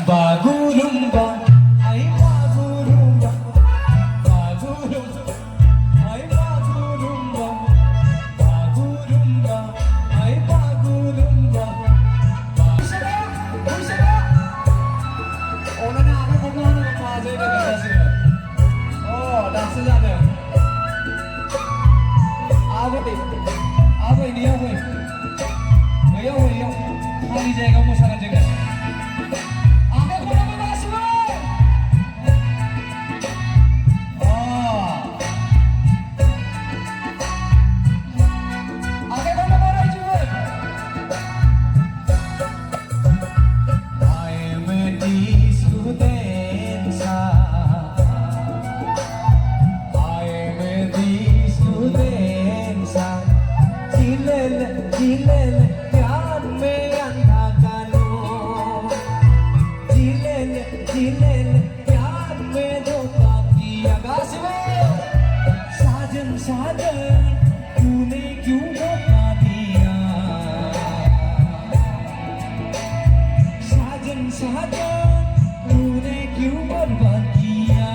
Bagurumba, ay bagurumba, bagurumba, ay bagurumba, bagurumba, ay bagurumba. Buysana! Ona na ako kung ano ang mazay na kasi. Oh, dance natin. Away, niya away. Ngayon, खाली जाएगा वो सारा जगह आगे बोलो बाबा सुनो आगे बोलो बाबा जीवन I am a student I am a student Chilel प्यार में प्यार में धोखा किया साजन साजन तूने क्यों धोखा दिया साजन साजन तूने क्यों बर्बाद किया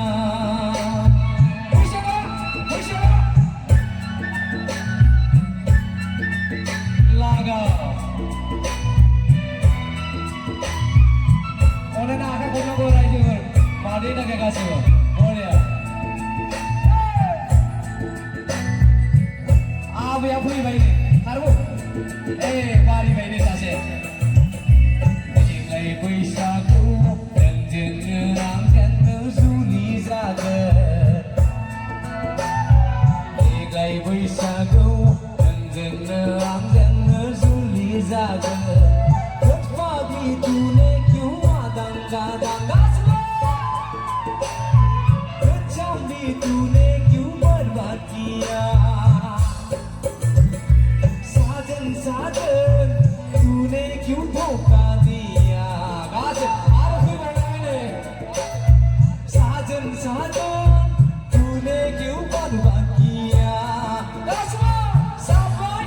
लागा 오늘 나가 보려고 라이딩을 마리나게 가시고 뭐야 아부야 부이 바이네 가르고 에 바리 바이네 다시 이글라이 부이샤고 던진느 랑젠느 수니자게 이글라이 부이샤고 던진느 랑젠느 수니자게 걷파기 두네 तूने क्यों बर्बाद किया साजन साजन तूने क्यों धोखा दिया साजन साजन तूने क्यों बर्बाद किया साबाई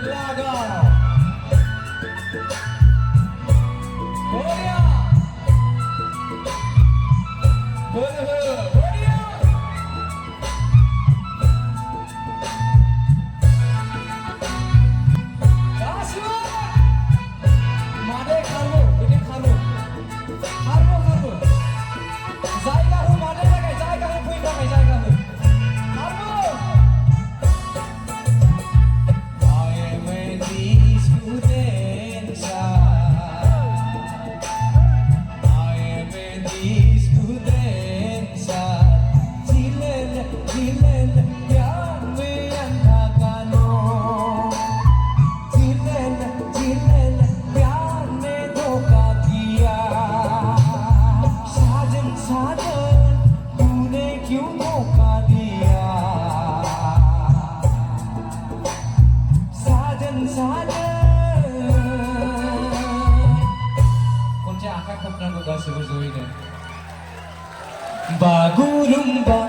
लगा Bagurumba